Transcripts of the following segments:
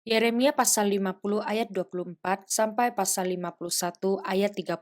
Yeremia pasal 50 ayat 24 sampai pasal 51 ayat 32.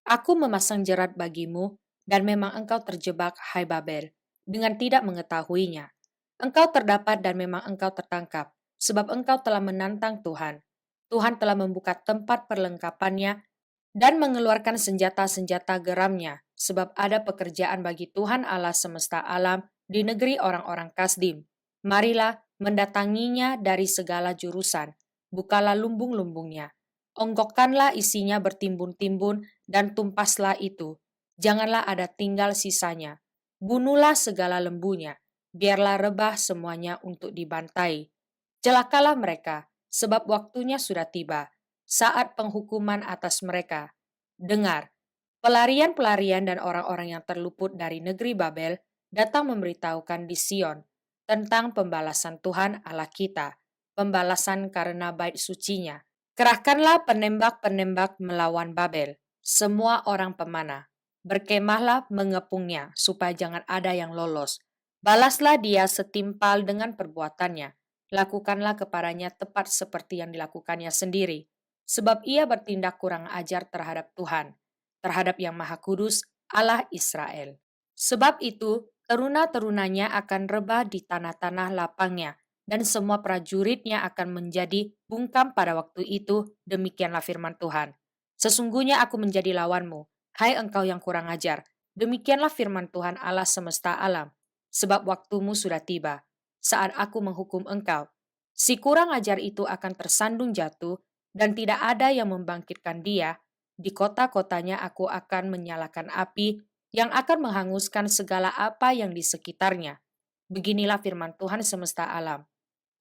Aku memasang jerat bagimu, dan memang engkau terjebak, hai Babel, dengan tidak mengetahuinya. Engkau terdapat dan memang engkau tertangkap, sebab engkau telah menantang Tuhan. Tuhan telah membuka tempat perlengkapannya dan mengeluarkan senjata-senjata geramnya, sebab ada pekerjaan bagi Tuhan Allah semesta alam di negeri orang-orang Kasdim. Marilah mendatanginya dari segala jurusan, bukalah lumbung-lumbungnya. Onggokkanlah isinya bertimbun-timbun dan tumpaslah itu. Janganlah ada tinggal sisanya. Bunuhlah segala lembunya, biarlah rebah semuanya untuk dibantai. Celakalah mereka, sebab waktunya sudah tiba, saat penghukuman atas mereka. Dengar, pelarian-pelarian dan orang-orang yang terluput dari negeri Babel datang memberitahukan di Sion tentang pembalasan Tuhan Allah kita, pembalasan karena bait sucinya. Kerahkanlah penembak-penembak melawan Babel, semua orang pemanah. Berkemahlah mengepungnya, supaya jangan ada yang lolos. Balaslah dia setimpal dengan perbuatannya. Lakukanlah kepadanya tepat seperti yang dilakukannya sendiri. Sebab ia bertindak kurang ajar terhadap Tuhan, terhadap yang Maha Kudus, Allah Israel. Sebab itu, teruna-terunanya akan rebah di tanah-tanah lapangnya, dan semua prajuritnya akan menjadi bungkam pada waktu itu, demikianlah firman Tuhan. Sesungguhnya aku menjadi lawanmu, hai engkau yang kurang ajar, demikianlah firman Tuhan Allah semesta alam, sebab waktumu sudah tiba, saat aku menghukum engkau. Si kurang ajar itu akan tersandung jatuh, dan tidak ada yang membangkitkan dia. Di kota-kotanya aku akan menyalakan api, yang akan menghanguskan segala apa yang di sekitarnya. Beginilah firman Tuhan semesta alam.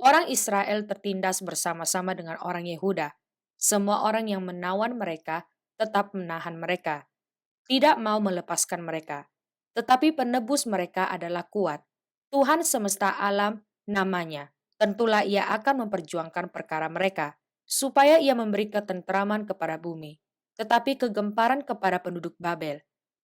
Orang Israel tertindas bersama-sama dengan orang Yehuda. Semua orang yang menawan mereka tetap menahan mereka, tidak mau melepaskan mereka. Tetapi penebus mereka adalah kuat. Tuhan semesta alam namanya. Tentulah ia akan memperjuangkan perkara mereka, supaya ia memberi ketentraman kepada bumi. Tetapi kegemparan kepada penduduk Babel.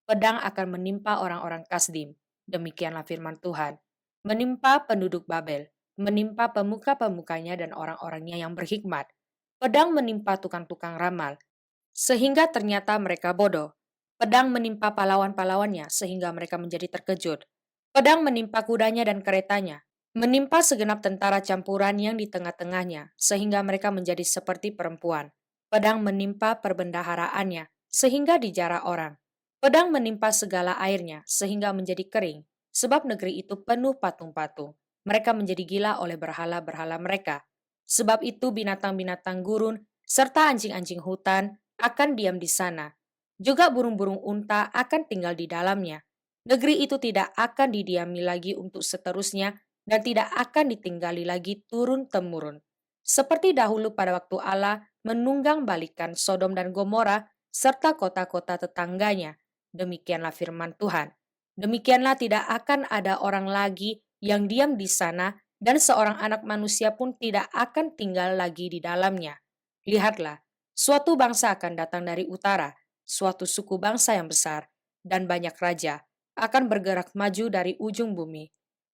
Pedang akan menimpa orang-orang Kasdim. Demikianlah firman Tuhan. Menimpa penduduk Babel, menimpa pemuka-pemukanya dan orang-orangnya yang berhikmat. Pedang menimpa tukang-tukang ramal, sehingga ternyata mereka bodoh. Pedang menimpa pahlawan-pahlawannya sehingga mereka menjadi terkejut. Pedang menimpa kudanya dan keretanya. Menimpa segenap tentara campuran yang di tengah-tengahnya sehingga mereka menjadi seperti perempuan. Pedang menimpa perbendaharaannya sehingga dijara orang. Pedang menimpa segala airnya sehingga menjadi kering. Sebab negeri itu penuh patung-patung. Mereka menjadi gila oleh berhala-berhala mereka. Sebab itu binatang-binatang gurun serta anjing-anjing hutan akan diam di sana. Juga burung-burung unta akan tinggal di dalamnya. Negeri itu tidak akan didiami lagi untuk seterusnya dan tidak akan ditinggali lagi turun-temurun. Seperti dahulu pada waktu Allah menunggang balikan Sodom dan Gomora serta kota-kota tetangganya. Demikianlah firman Tuhan. Demikianlah tidak akan ada orang lagi yang diam di sana dan seorang anak manusia pun tidak akan tinggal lagi di dalamnya. Lihatlah, suatu bangsa akan datang dari utara, suatu suku bangsa yang besar dan banyak raja akan bergerak maju dari ujung bumi.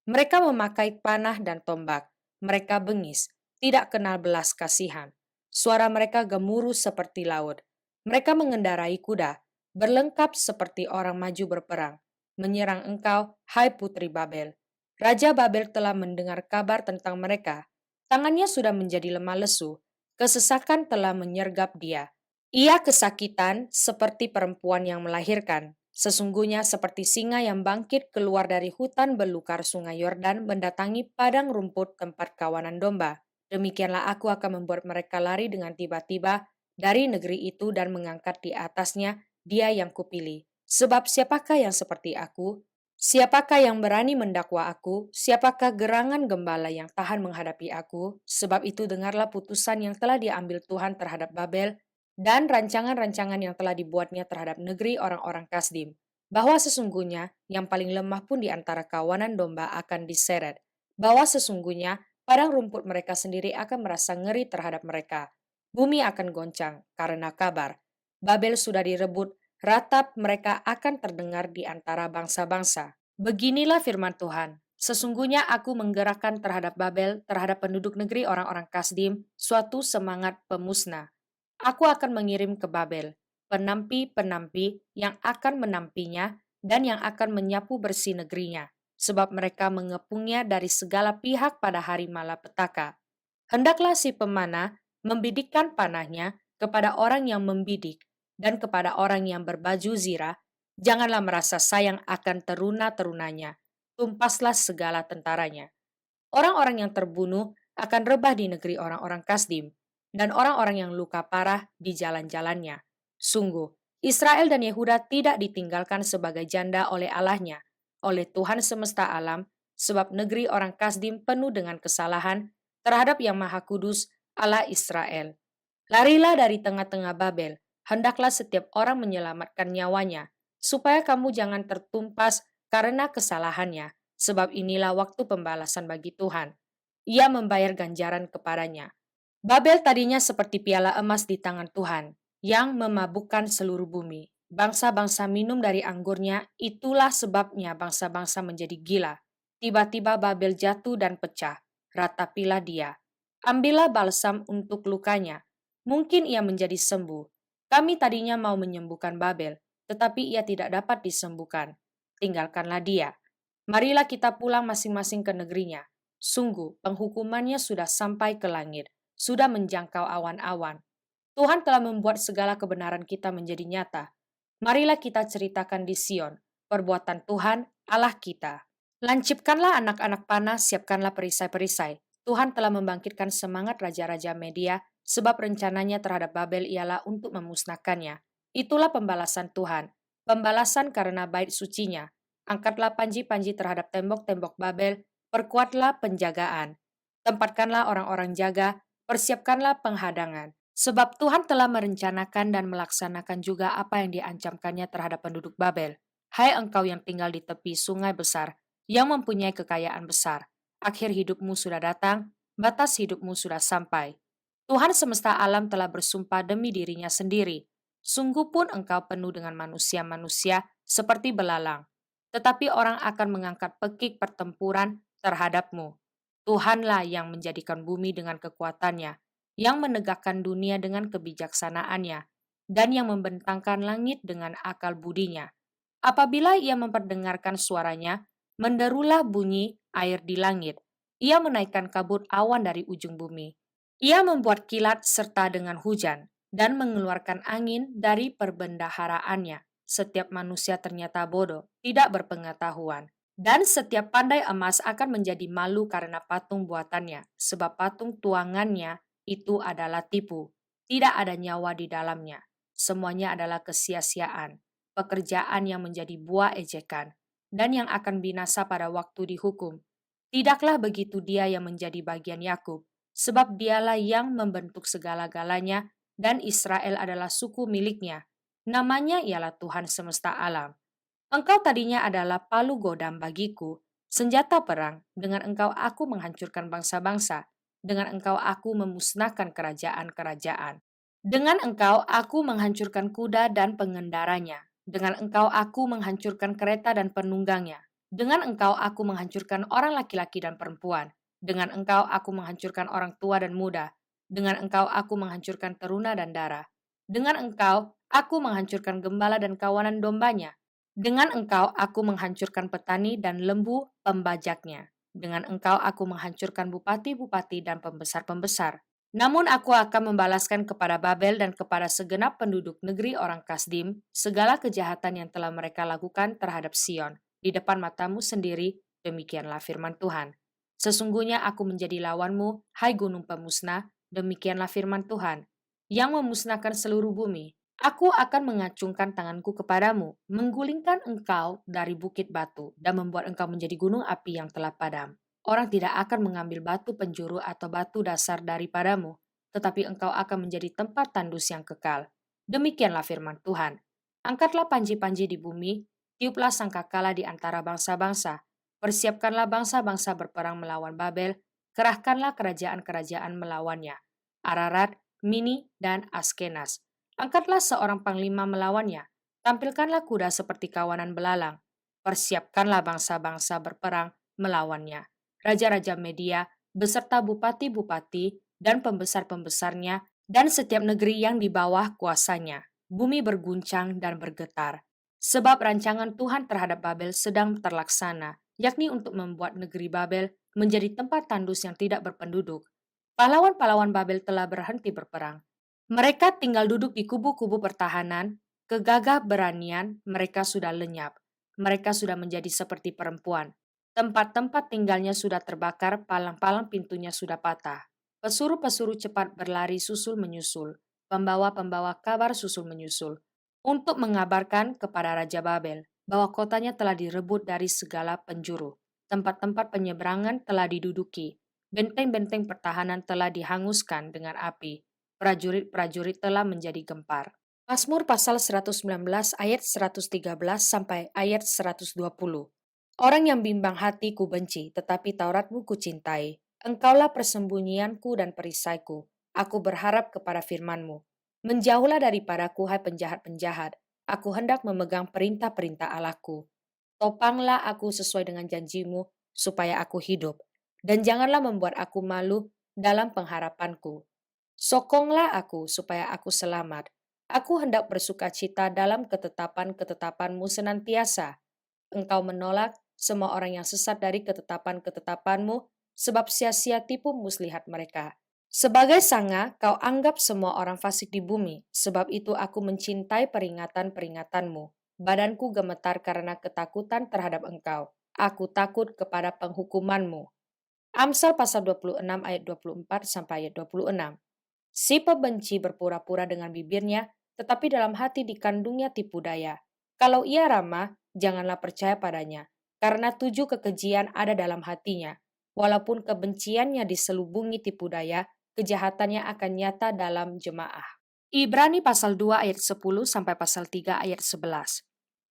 Mereka memakai panah dan tombak, mereka bengis, tidak kenal belas kasihan. Suara mereka gemuruh seperti laut. Mereka mengendarai kuda, berlengkap seperti orang maju berperang, menyerang engkau, hai putri Babel. Raja Babel telah mendengar kabar tentang mereka. Tangannya sudah menjadi lemah lesu, kesesakan telah menyergap dia. Ia kesakitan seperti perempuan yang melahirkan. Sesungguhnya seperti singa yang bangkit keluar dari hutan belukar sungai Yordan mendatangi padang rumput tempat kawanan domba. Demikianlah aku akan membuat mereka lari dengan tiba-tiba dari negeri itu dan mengangkat di atasnya dia yang kupilih. Sebab siapakah yang seperti aku? Siapakah yang berani mendakwa aku? Siapakah gerangan gembala yang tahan menghadapi aku? Sebab itu dengarlah putusan yang telah diambil Tuhan terhadap Babel dan rancangan-rancangan yang telah dibuatnya terhadap negeri orang-orang Kasdim. Bahwa sesungguhnya yang paling lemah pun di antara kawanan domba akan diseret. Bahwa sesungguhnya padang rumput mereka sendiri akan merasa ngeri terhadap mereka. Bumi akan goncang karena kabar. Babel sudah direbut, ratap mereka akan terdengar di antara bangsa-bangsa. Beginilah firman Tuhan, Sesungguhnya aku menggerakkan terhadap Babel, terhadap penduduk negeri orang-orang Kasdim, suatu semangat pemusnah. Aku akan mengirim ke Babel penampi-penampi yang akan menampinya dan yang akan menyapu bersih negerinya, sebab mereka mengepungnya dari segala pihak pada hari malapetaka. Hendaklah si pemanah membidikkan panahnya kepada orang yang membidik dan kepada orang yang berbaju zirah. Janganlah merasa sayang akan teruna-terunanya. Tumpaslah segala tentaranya. Orang-orang yang terbunuh akan rebah di negeri orang-orang Kasdim, dan orang-orang yang luka parah di jalan-jalannya. Sungguh, Israel dan Yehuda tidak ditinggalkan sebagai janda oleh Allahnya, oleh Tuhan semesta alam, sebab negeri orang Kasdim penuh dengan kesalahan terhadap Yang Maha Kudus, Allah Israel. Larilah dari tengah-tengah Babel, hendaklah setiap orang menyelamatkan nyawanya, supaya kamu jangan tertumpas karena kesalahannya, sebab inilah waktu pembalasan bagi Tuhan. Ia membayar ganjaran kepadanya. Babel tadinya seperti piala emas di tangan Tuhan, yang memabukkan seluruh bumi. Bangsa-bangsa minum dari anggurnya, itulah sebabnya bangsa-bangsa menjadi gila. Tiba-tiba Babel jatuh dan pecah, ratapilah dia. Ambillah balsam untuk lukanya, mungkin ia menjadi sembuh. Kami tadinya mau menyembuhkan Babel, tetapi ia tidak dapat disembuhkan. Tinggalkanlah dia. Marilah kita pulang masing-masing ke negerinya. Sungguh, penghukumannya sudah sampai ke langit, sudah menjangkau awan-awan. Tuhan telah membuat segala kebenaran kita menjadi nyata. Marilah kita ceritakan di Sion, perbuatan Tuhan, Allah kita. Lancipkanlah anak-anak panah, siapkanlah perisai-perisai. Tuhan telah membangkitkan semangat raja-raja Media, sebab rencananya terhadap Babel ialah untuk memusnahkannya. Itulah pembalasan Tuhan, pembalasan karena bait sucinya. Angkatlah panji-panji terhadap tembok-tembok Babel, perkuatlah penjagaan. Tempatkanlah orang-orang jaga, persiapkanlah penghadangan. Sebab Tuhan telah merencanakan dan melaksanakan juga apa yang diancamkannya terhadap penduduk Babel. Hai engkau yang tinggal di tepi sungai besar, yang mempunyai kekayaan besar, akhir hidupmu sudah datang, batas hidupmu sudah sampai. Tuhan semesta alam telah bersumpah demi dirinya sendiri. Sungguh pun engkau penuh dengan manusia-manusia seperti belalang. Tetapi orang akan mengangkat pekik pertempuran terhadapmu. Tuhanlah yang menjadikan bumi dengan kekuatannya, yang menegakkan dunia dengan kebijaksanaannya, dan yang membentangkan langit dengan akal budinya. Apabila ia memperdengarkan suaranya, menderulah bunyi air di langit. Ia menaikkan kabut awan dari ujung bumi. Ia membuat kilat serta dengan hujan, dan mengeluarkan angin dari perbendaharaannya. Setiap manusia ternyata bodoh, tidak berpengetahuan. Dan setiap pandai emas akan menjadi malu karena patung buatannya, sebab patung tuangannya itu adalah tipu. Tidak ada nyawa di dalamnya. Semuanya adalah kesia-siaan, pekerjaan yang menjadi buah ejekan, dan yang akan binasa pada waktu dihukum. Tidaklah begitu dia yang menjadi bagian Yakub, sebab dialah yang membentuk segala-galanya, dan Israel adalah suku miliknya. Namanya ialah Tuhan semesta alam. Engkau tadinya adalah palu godam bagiku, senjata perang, dengan engkau aku menghancurkan bangsa-bangsa, dengan engkau aku memusnahkan kerajaan-kerajaan. Dengan engkau aku menghancurkan kuda dan pengendaranya, dengan engkau aku menghancurkan kereta dan penunggangnya, dengan engkau aku menghancurkan orang laki-laki dan perempuan, dengan engkau aku menghancurkan orang tua dan muda, dengan engkau aku menghancurkan teruna dan darah, dengan engkau aku menghancurkan gembala dan kawanan dombanya, dengan engkau aku menghancurkan petani dan lembu pembajaknya. Dengan engkau aku menghancurkan bupati-bupati dan pembesar-pembesar. Namun aku akan membalaskan kepada Babel dan kepada segenap penduduk negeri orang Kasdim segala kejahatan yang telah mereka lakukan terhadap Sion. Di depan matamu sendiri, demikianlah firman Tuhan. Sesungguhnya aku menjadi lawanmu, hai gunung pemusnah, demikianlah firman Tuhan, yang memusnahkan seluruh bumi. Aku akan mengacungkan tanganku kepadamu, menggulingkan engkau dari bukit batu, dan membuat engkau menjadi gunung api yang telah padam. Orang tidak akan mengambil batu penjuru atau batu dasar daripadamu, tetapi engkau akan menjadi tempat tandus yang kekal. Demikianlah firman Tuhan. Angkatlah panji-panji di bumi, tiuplah sangkakala di antara bangsa-bangsa. Persiapkanlah bangsa-bangsa berperang melawan Babel, kerahkanlah kerajaan-kerajaan melawannya. Ararat, Mini, dan Askenas. Angkatlah seorang panglima melawannya. Tampilkanlah kuda seperti kawanan belalang. Persiapkanlah bangsa-bangsa berperang melawannya. Raja-raja Media beserta bupati-bupati dan pembesar-pembesarnya dan setiap negeri yang di bawah kuasanya. Bumi berguncang dan bergetar. Sebab rancangan Tuhan terhadap Babel sedang terlaksana, yakni untuk membuat negeri Babel menjadi tempat tandus yang tidak berpenduduk. Pahlawan-pahlawan Babel telah berhenti berperang. Mereka tinggal duduk di kubu-kubu pertahanan, kegagah beranian mereka sudah lenyap. Mereka sudah menjadi seperti perempuan. Tempat-tempat tinggalnya sudah terbakar, palang-palang pintunya sudah patah. Pesuruh-pesuruh cepat berlari susul menyusul. Pembawa-pembawa kabar susul menyusul. Untuk mengabarkan kepada Raja Babel bahwa kotanya telah direbut dari segala penjuru. Tempat-tempat penyeberangan telah diduduki. Benteng-benteng pertahanan telah dihanguskan dengan api. Prajurit-prajurit telah menjadi gempar. Mazmur pasal 119 ayat 113 sampai ayat 120. Orang yang bimbang hati ku benci, tetapi Tauratmu ku cintai. Engkaulah persembunyianku dan perisaiku. Aku berharap kepada firman-Mu. Menjauhlah daripadaku, hai penjahat-penjahat. Aku hendak memegang perintah-perintah Allahku. Topanglah aku sesuai dengan janji-Mu, supaya aku hidup. Dan janganlah membuat aku malu dalam pengharapanku. Sokonglah aku, supaya aku selamat. Aku hendak bersuka cita dalam ketetapan-ketetapan-Mu senantiasa. Engkau menolak semua orang yang sesat dari ketetapan-ketetapan-Mu, sebab sia-sia tipu muslihat mereka. Sebagai sanga, kau anggap semua orang fasik di bumi, sebab itu aku mencintai peringatan-peringatan-Mu. Badanku gemetar karena ketakutan terhadap Engkau. Aku takut kepada penghukuman-Mu. Amsal pasal 26 ayat 24 sampai ayat 26. Si pembenci berpura-pura dengan bibirnya, tetapi dalam hati dikandungnya tipu daya. Kalau ia ramah, janganlah percaya padanya, karena 7 kekejian ada dalam hatinya. Walaupun kebenciannya diselubungi tipu daya, kejahatannya akan nyata dalam jemaah. Ibrani pasal 2 ayat 10 sampai pasal 3 ayat 11.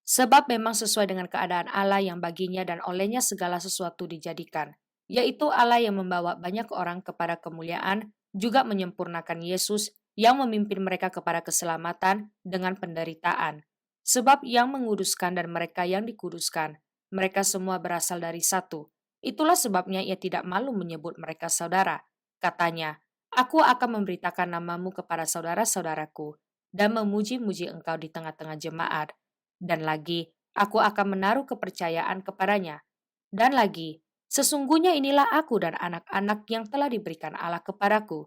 Sebab memang sesuai dengan keadaan Allah yang baginya dan olehnya segala sesuatu dijadikan, yaitu Allah yang membawa banyak orang kepada kemuliaan, juga menyempurnakan Yesus yang memimpin mereka kepada keselamatan dengan penderitaan. Sebab yang menguduskan dan mereka yang dikuduskan, mereka semua berasal dari satu. Itulah sebabnya ia tidak malu menyebut mereka saudara. Katanya, aku akan memberitakan namamu kepada saudara-saudaraku dan memuji-muji engkau di tengah-tengah jemaat. Dan lagi, aku akan menaruh kepercayaan kepadanya. Dan lagi, sesungguhnya inilah aku dan anak-anak yang telah diberikan Allah kepadaku.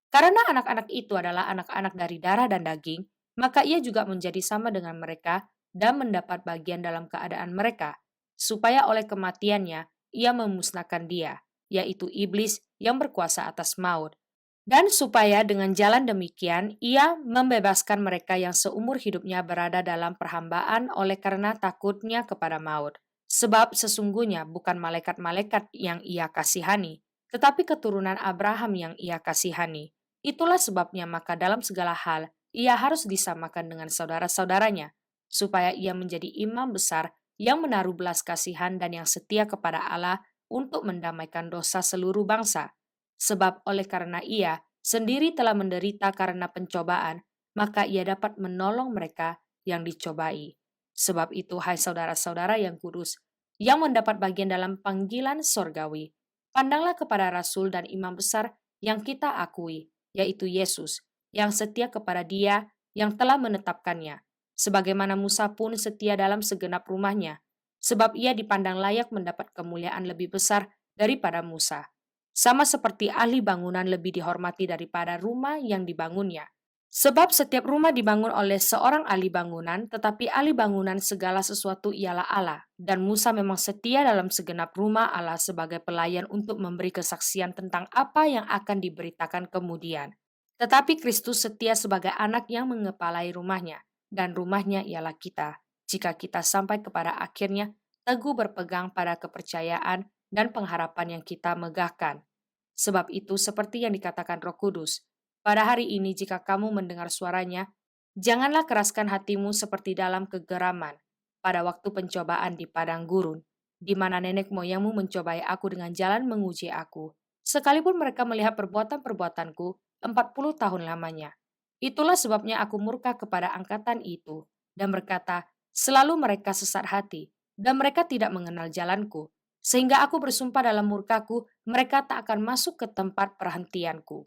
Karena anak-anak itu adalah anak-anak dari darah dan daging, maka ia juga menjadi sama dengan mereka dan mendapat bagian dalam keadaan mereka, supaya oleh kematiannya ia memusnahkan dia, yaitu iblis yang berkuasa atas maut, dan supaya dengan jalan demikian ia membebaskan mereka yang seumur hidupnya berada dalam perhambaan oleh karena takutnya kepada maut. Sebab sesungguhnya bukan malaikat-malaikat yang ia kasihani, tetapi keturunan Abraham yang ia kasihani. Itulah sebabnya maka dalam segala hal ia harus disamakan dengan saudara-saudaranya, supaya ia menjadi imam besar yang menaruh belas kasihan dan yang setia kepada Allah untuk mendamaikan dosa seluruh bangsa. Sebab oleh karena ia sendiri telah menderita karena pencobaan, maka ia dapat menolong mereka yang dicobai. Sebab itu, hai saudara-saudara yang kudus, yang mendapat bagian dalam panggilan sorgawi, pandanglah kepada Rasul dan Imam Besar yang kita akui, yaitu Yesus, yang setia kepada Dia yang telah menetapkannya, sebagaimana Musa pun setia dalam segenap rumahnya, sebab ia dipandang layak mendapat kemuliaan lebih besar daripada Musa. Sama seperti ahli bangunan lebih dihormati daripada rumah yang dibangunnya. Sebab setiap rumah dibangun oleh seorang ahli bangunan, tetapi ahli bangunan segala sesuatu ialah Allah. Dan Musa memang setia dalam segenap rumah Allah sebagai pelayan untuk memberi kesaksian tentang apa yang akan diberitakan kemudian. Tetapi Kristus setia sebagai anak yang mengepalai rumahnya, dan rumahnya ialah kita. Jika kita sampai kepada akhirnya, teguh berpegang pada kepercayaan dan pengharapan yang kita megahkan. Sebab itu seperti yang dikatakan Roh Kudus, pada hari ini jika kamu mendengar suaranya, janganlah keraskan hatimu seperti dalam kegeraman, pada waktu pencobaan di padang gurun, di mana nenek moyangmu mencobai aku dengan jalan menguji aku, sekalipun mereka melihat perbuatan-perbuatanku 40 tahun lamanya. Itulah sebabnya aku murka kepada angkatan itu, dan berkata, selalu mereka sesat hati, dan mereka tidak mengenal jalanku, sehingga aku bersumpah dalam murkaku, mereka tak akan masuk ke tempat perhentianku.